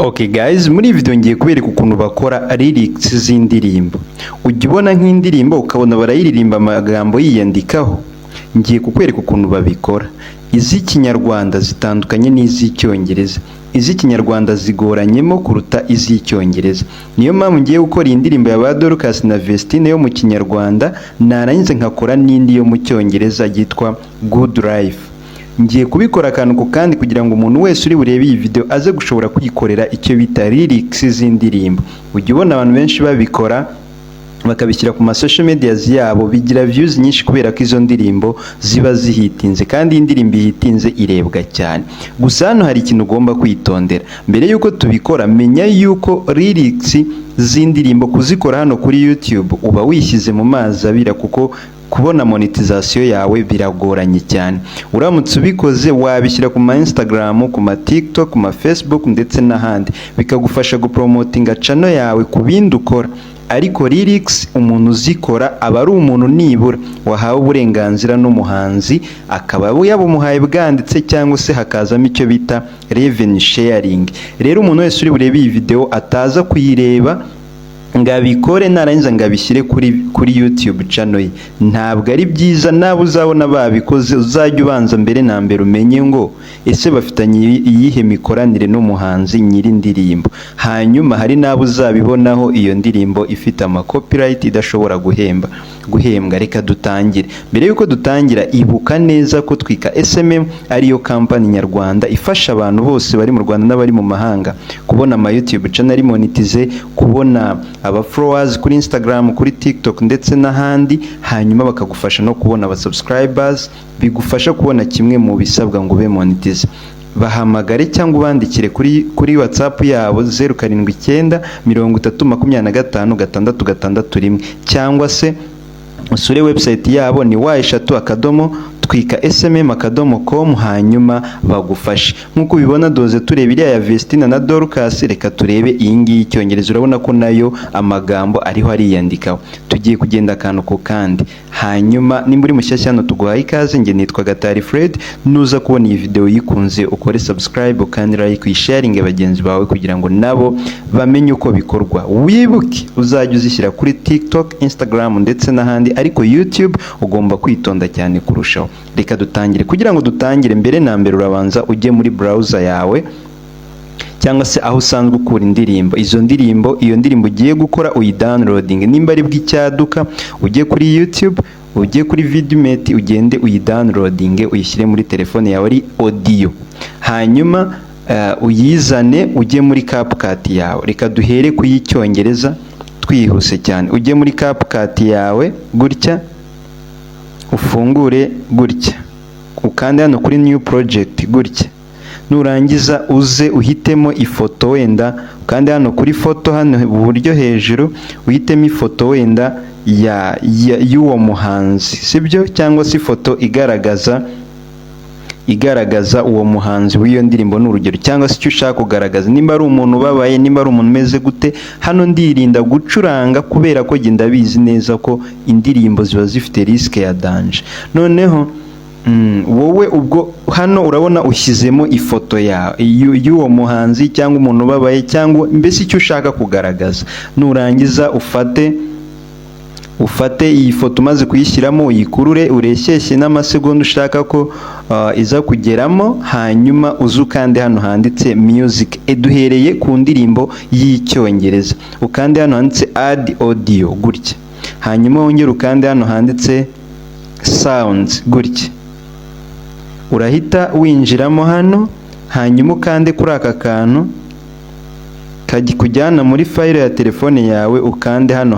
Okay guys, muri iyi video ngiye kubereka ukuntu bakora lyrics z'indirimbo. Ujya ubona nk'indirimbo ukabona barayiririmba amagambo yiyandikaho. Ngiye kukwereka ukuntu babikora. Iz'ikinyarwanda zitandukanye n'iz'icyongereza. Iz'ikinyarwanda zigoranyemo kuruta iz'icyongereza. Niyo mpamvu ngiye gukora indirimbo ya ba Dorcas na Vestine yo mu kinyarwanda, narangiza nkakora n'indi yo mu cyongereza yitwa Good Life. Ngiye kubikora akantu ku kandi kugira ngo umuntu wese uri burebe iyi video aze gushobora kwikorera icyo bita lyrics z'indirimbo. Ujya ubona abantu benshi babikora bakabishyira ku social media yabo, bigira views nyinshi kubera ko izo ndirimbo ziba zihitinze, kandi indirimbo ihitinze irebwa cyane. Gusa hano hari ikintu ugomba kwitondera. Mbere yuko tubikora, menya yuko lyrics z'indirimbo kuzikora hano kuri YouTube uba wishyize mu mazi abira, kuko kubona monetization yawe biragoranye cyane. Uramutse ubikoze wabishyira ku ma Instagram, ku ma TikTok, ku ma Facebook ndetse n'ahandi, bikagufasha gupromotinga channel yawe ku bindi ukora. Ariko lyrics umuntu uzikora aba ari umuntu nibura wahawe uburenganzira n'umuhanzi, akaba yabumuhaye bwanditse cyangwa se hakazamo icyo bita revenue sharing. Rero umuntu wese uri burebe iyi video ataza kuyireba ngabikore narangiza ngabishyire kuri YouTube channel ye, ntabwo ari byiza. Nabo uzabona babikoze uzajya ubanza mbere na mbere umenye ngo ese bafitanye iyihe mikoranire n'umuhanzi nyiri ndirimbo. Hanyuma hari nabo uzabibonaho iyo ndirimbo ifite ama copyright idashobora guhembwa. Reka dutangire. Mbere yuko dutangira, ibuka neza ko Twika SMM ariyo company nyarwanda ifasha abantu bose bari mu Rwanda n'abari mu mahanga kubona ama YouTube channel monetize, kubona aba followers kuri Instagram, kuri TikTok ndetse n'ahandi, hanyuma bakagufasha no kubona aba subscribers, bigufasha kubona kimwe mu bisabwa ngo ube monetize. Bahamagare cyangwa ubandikire kuri WhatsApp yabo 079 3025 661, cyangwa se usure website yabo ni wa3twika.smm.com, hanyuma bagufashe. Nkuko ubibona doze tureba iriya ya Vestine na Dorcas, reka turebe iyi ngiyi icyongereza. Urabona ko nayo amagambo ariho ariyandikaho. Tugiye kugenda akantu ku kandi. Hanyuma nimba uri mushyashya hano tuguhaye ikaze. Nge nitwa Gatari Fred. Nuza kubona iyi video yikunze ukore subscribe kandi like uyisharinge bagenzi bawe kugira ngo nabo bamenye uko bikorwa. Wibuke uzajya uzishyira kuri TikTok, Instagram ndetse n'ahandi, ariko YouTube ugomba kwitonda cyane kurushaho. Reka dutangire. Kugira ngo dutangire, mbere na mbere urabanza ujye muri browser yawe cyangwa se aho usanzwe ukura indirimbo. Iyo ndirimbo ugiye gukora uyidownloading. Nimba ari bw'icyaduka ujye kuri YouTube, ujye kuri Vidmate, ugende uyidownloading uyishyire muri telefone yawe ari audio. Hanyuma uyizane ujye muri CapCut yawe. Reka duhere ku y'icyongereza twihuse cyane. Ujye muri CapCut yawe gutya, ufungure gutya, ukande hano kuri new project gutya. Nurangiza uze uhitemo ifoto wenda, ukande hano kuri foto hano uburyo hejuru, uhitemo ifoto wenda y'uwo muhanzi, sibyo? Cyangwa se ifoto igaragaza uwo muhanzi w'iyo ndirimbo n'urugero, cyangwa se icyo ushaka kugaragaza. Nimba ari umuntu ubabaye, nimba ari umuntu umeze gute. Hano ndirinda gucuranga kubera ko genda bizi neza ko indirimbo ziba zifite risk ya danger. Noneho wowe ubwo hano urabona ushyizemo ifoto y'uwo muhanzi cyangwa umuntu ubabaye, cyangwa mbese icyo ushaka kugaragaza. Nurangiza ufate iyi foto umaze kuyishyiramo, uyikurure ureshyeshye n'amasegonda ushaka ko iza kugeramo, hanyuma uzukande hano handitse music. Duhereye ku ndirimbo y'icyongereza, ukande hano handitse add audio gutya, hanyuma wongere ukande hano handitse sounds gutya. Urahita winjiramo hano, hanyuma ukande kuri aka kantu kujyana muri file ya telefone yawe, ukande hano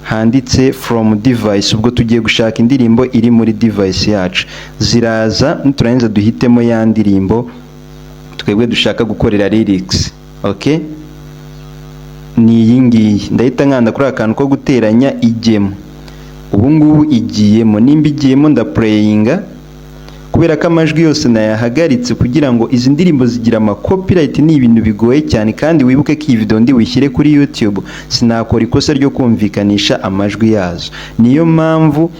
handitse from device. Ubwo tugiye gushaka indirimbo iri muri device yacu. Ziraza niturangiza duhitemo ya ndirimbo twebwe dushaka gukorera lyrics. Okay, ni iyi ngiyi. Ndahita nkanda kuri akantu ko guteranya ijyemo. Ubu ngubu igiyemo. Nimba igiyemo ndaplayinga, kubera ko amajwi yose nayahagaritse kugira ngo izi ndirimbo zigira ama copyright. Ni ibintu bigoye cyane, kandi wibuke ko iyi video ndi wishyire kuri YouTube sinakora ikosa ryo kumvikanisha amajwi yazo. Niyo mpamvu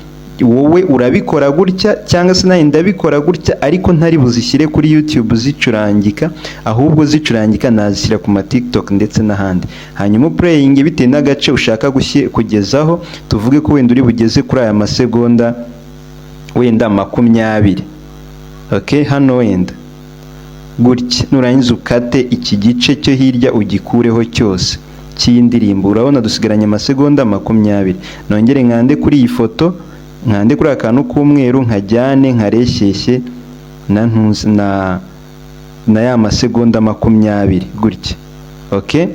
wowe urabikora gutya cyangwa se nawe ndabikora gutya, ariko ntari buzishyire kuri YouTube zicurangika, ahubwo zicurangika nazishyira ku ma TikTok ndetse n'ahandi. Hanyuma playing bitewe n'agace ushaka kugezaho, tuvuge ko wenda uri bugeze kuri aya masegonda wenda 20. Okay, hano wenda gutya, nurangiza ukate iki gice cyo hirya ugikureho cyose cy'indirimbo. Urabona dusigaranye amasegonda 20. Nongere nkande kuri iyi foto, nkande kuri akantu k'umweru, nkajyane nkareshyeshye na ya masegonda 20 gutya. Okay,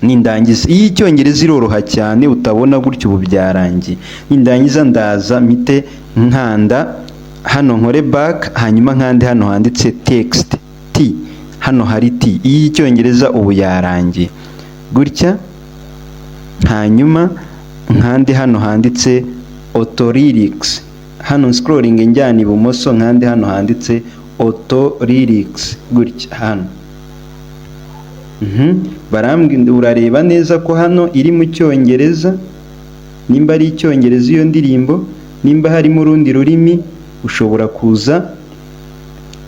nindangiza iyi cyongereza iroroha cyane, utabona gutyo ubu byarangiye. Nindangiza ndaza mite nkanda hano nkore back, hanyuma nkande hano handitse text T, hano hari T. Iyi cyongereza ubu yarangiye gutya. Hanyuma nkande hano handitse auto lyrics, hano scrolling njyana ibumoso, nkande hano handitse auto lyrics gutya hano. Barambwira urareba neza ko hano iri mu cyongereza, nimba ari icyongereza iyo ndirimbo, nimba harimo urundi rurimi ushobora kuza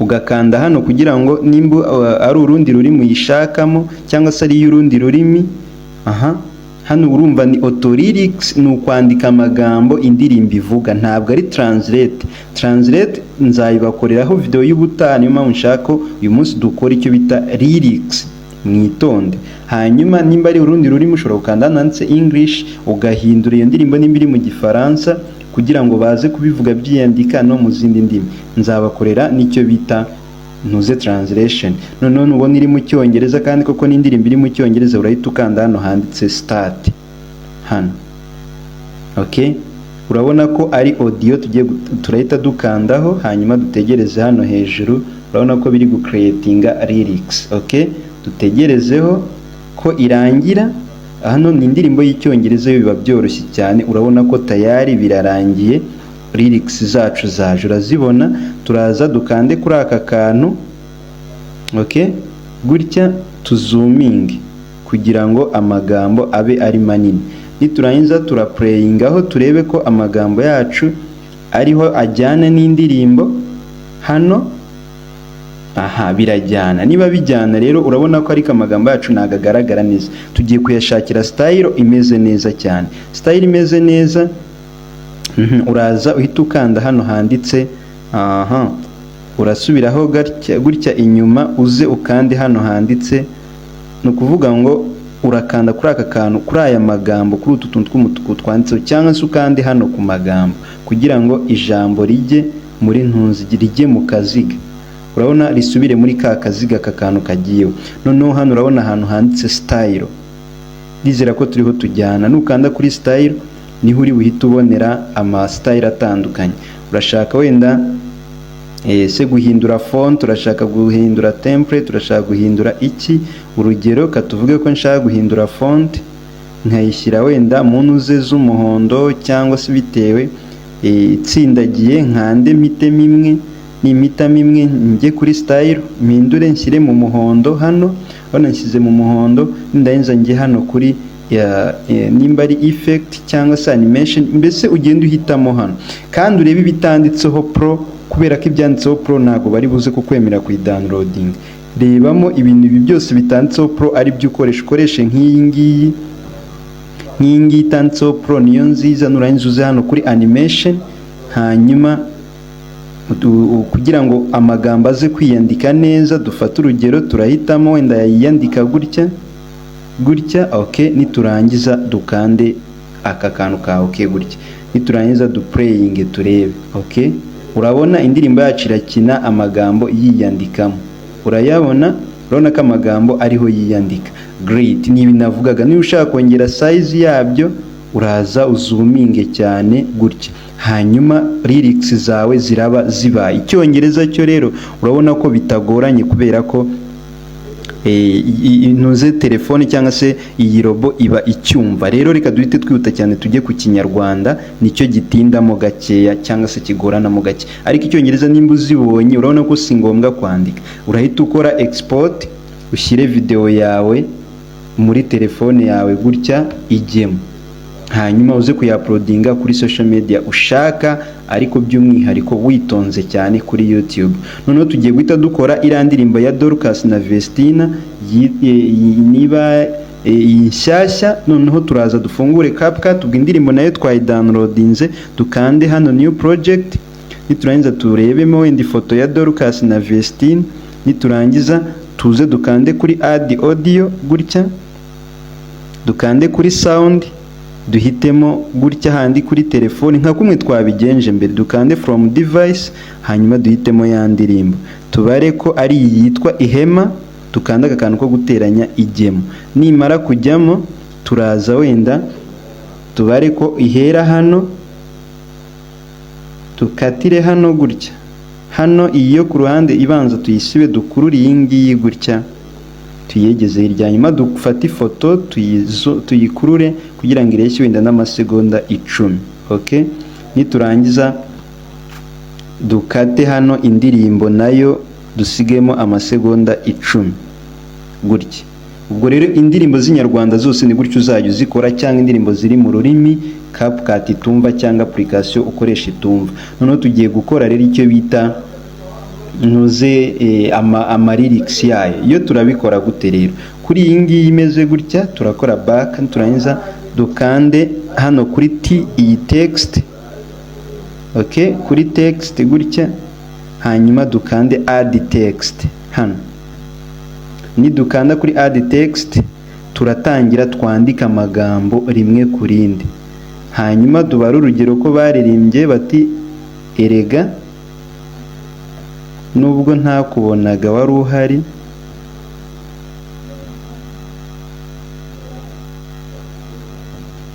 ugakanda hano kugira ngo nimba ari urundi rurimi uyishakamo cyangwa se ari urundi rurimi. Hano urumva ni auto lyrics, ni ukwandika amagambo indirimbo ivuga, ntabwo ari translate. Translate nzayibakoreraho video y'ubutaha, niyo mpamvu nshaka uyu munsi dukora icyo bita lyrics, mwitonde. Hanyuma nimba ari urundi rurimi ushobora gukanda hano handitse English, ugahindura iyo ndirimbo nimba iri mu Gifaransa kugira ngo baze kubivuga byiyandika no mu zindi ndimi. Nzabakorera nicyo bita ntuze translation. Noneho nubona iri mu cyongereza kandi koko n'indirimbo iri mu cyongereza, urahita ukanda hano handitse start hano. Okay, urabona ko ari audio turahita dukandaho, hanyuma dutegereze hano hejuru. Urabona ko biri gucreatinga lyrics. Okay, dutegerezeho ko irangira. Hano ni indirimbo y'icyongereza, biba byoroshye cyane. Urabona ko tayari birarangiye, lyrics zacu zaje urazibona. Turaza dukande kuri aka kantu, okay, gutya tuzooming kugira ngo amagambo abe ari manini. Niturangiza turaplaying aho turebe ko amagambo yacu ariho ajyana n'indirimbo hano. Birajyana. Niba bijyana rero urabona ko ariko amagambo yacu nagagaragara neza. Tugiye kuyashakira style imeze neza cyane. Style imeze neza, uraza uhita ukanda hano handitse urasubiraho gutya inyuma, uze ukande hano handitse, no kuvuga ngo urakanda kuri aka kantu, kuri aya magambo, kuri utu tuntu tw'umutuku twanditseho, cyangwa se ukande hano ku magambo kugira ngo ijambo rijye muri ntunzi, rijye mu kaziga. Urabona risubire muri ka kaziga kakantu kagiyeho. Noneho hano urabona ahantu handitse style, nizera ko turiho tujyana. Nukanda kuri style niho uri buhita ubonera ama style atandukanye. Urashaka wenda se guhindura font, urashaka guhindura template, urashaka guhindura iki. Urugero katuvuge ko nshaka guhindura font, nkayishyira wenda mu ntuze z'umuhondo cyangwa se bitewe itsindagiye, nkande mitemo imwe, nimitamo imwe njye kuri style mpindure nshyire mu muhondo. Hano nshyize mu muhondo, ndayenza njye hano kuri nimba ari effect cyangwa se animation, mbese ugenda uhitamo hano kandi urebe ibitanditseho pro, kubera ko ibyanditseho pro ntago bari buze kukwemera ku downloading. Rebamo ibintu ibi byose bitanditseho pro ari byo ukoreshe nk'iyi ngiyi itanditseho pro niyo nziza. Nurangiza uze hano kuri animation, hanyuma kugira ngo amagambo aze kwiyandika neza, dufata urugero turahitamo wenda yiyandika gutya. Okay, niturangiza dukande aka kantu ka okay gutya. Niturangiza duplaying turebe. Okay, urabona indirimbo yacu irakina amagambo yiyandikamo. Urayabona, urabona ko amagambo ariho yiyandika. Great. Nibi navugaga, niba ushaka kongera size yabyo uraza uzoominge cyane gutya, hanyuma lyrics zawe ziraba zibaye. Icyongereza cyo rero urabona ko bitagoranye kubera ko intuze telefone cyangwa se iyi robo iba icyumva. Rero reka duhite twihuta cyane tujye ku Kinyarwanda, nicyo gitindamo gakeya cyangwa se kigoranamo gake. Ariko icyongereza nimba uzibonye urabona ko si ngombwa kwandika, urahita ukora export, ushyire video yawe muri telefone yawe gutya ijyemo. hanyuma uze kuyaplodinga kuri social media ushaka, ariko by'umwihariko witonze cyane kuri YouTube. Noneho tugiye guhita dukora iriya ndirimbo ya Dorcas na Vestina niba inshyashya. Noneho turaza dufungure CapCut, ubwo indirimbo nayo twayidownloadinze, dukande hano new project, niturangiza turebemo wenda ifoto ya Dorcas na Vestina, niturangiza tuze dukande kuri add audio gutya, dukande kuri sound, duhitemo gutya handi kuri telefone nka kumwe twabigenje mbere, dukande from device, hanyuma duhitemo ya ndirimbo, tubare ko ari yitwa Ihema, tukanda akantu ko guteranya ijyemo. Nimara kujyamo turaza wenda tubare ko ihera hano, tukatire hano gutya, hano iyo ku ruhande ibanza tuyisibe, dukurure iyi ngiyi gutya tuyegeze hirya, nyuma dufate ifoto tuyikurure kugira ngo ireshye wenda n'amasegonda 10. Okay, niturangiza dukate hano indirimbo nayo dusigemo amasegonda 10 gutya. Ubwo rero indirimbo z'inyarwanda zose ni gutyo uzajya uzikora, cyangwa indirimbo ziri mu rurimi CapCut itumva cyangwa application ukoresha itumva. Noneho tugiye gukora rero icyo bita ama lyrics yayo. Iyo turabikora gute rero? Kuri iyi ngiyi imeze gutya turakora back, turangiza dukande hano kuri iyi text. Okay, kuri text gutya, hanyuma dukande add text hano. Nidukanda kuri add text turatangira twandika amagambo rimwe ku rindi, hanyuma dubara urugero ko baririmbye bati erega nubwo ntakubonaga wari uhari,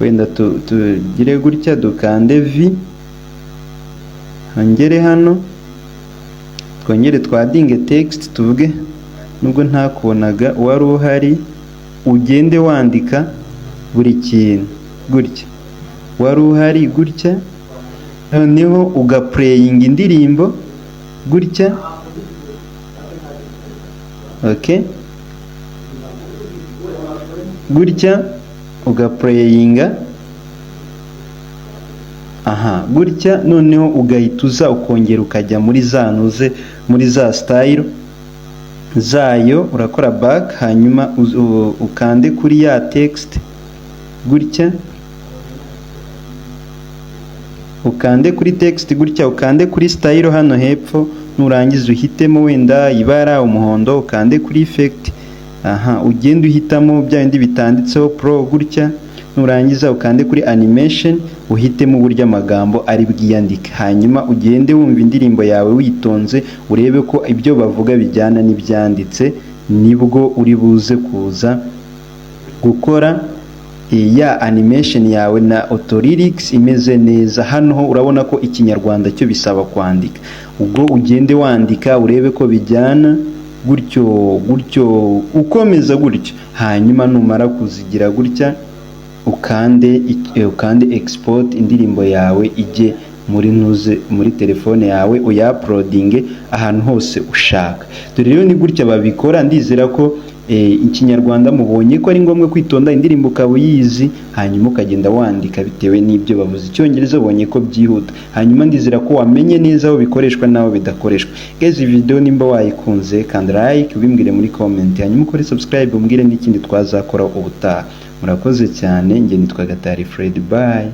wenda tugire gutya, dukande V, hangere hano twongere twadinge text, tuvuge nubwo ntakubonaga wari uhari, ugende wandika buri kintu gutya, wari uhari gutya, noneho ugaplaying indirimbo gutya. Okay, gutya ugaplayinga, gutya, noneho ugahituza ukongera ukajya muri zanuze, muri za style zayo, urakora back, hanyuma ukande kuri ya text gutya, ukande kuri text gutya, ukande kuri style hano hepfo, nurangiza uhitemo wenda ibara umuhondo, ukande kuri effect, ugende uhitamo bya bindi bitanditseho pro gutya, nurangiza ukande kuri animation, uhitemo uburyo amagambo ari bwiyandike, hanyuma ugende wumva indirimbo yawe witonze, urebe ko ibyo bavuga bijyana n'ibyanditse, nibwo uri buze kuza gukora ya animation yawe na auto lyrics imeze neza. Hano urabona ko ikinyarwanda cyo bisaba kwandika, ubwo ugende wandika urebe ko bijyana gutyo gutyo, ukomeza gutyo, hanyuma numara kuzigira gutya ukande export, indirimbo yawe ijye muri telefone yawe, uyaplodinge ahantu hose ushaka. Dore rero ni gutya babikora. Ndizera ko ikinyarwanda mubonye ko ari ngombwa kwitonda, indirimbo ukaba uyizi, hanyuma ukagenda wandika bitewe n'ibyo bavuze. Icyongereza ubonye ko byihuta, hanyuma ndizera ko wamenye neza aho bikoreshwa n'aho bidakoreshwa. Guys, iyi video nimba wayikunze kanda like, ubimbwire muri comment, hanyuma ukore subscribe umbwire n'ikindi twazakora ubutaha. Murakoze cyane, nge nitwa Gatari Fred, bye.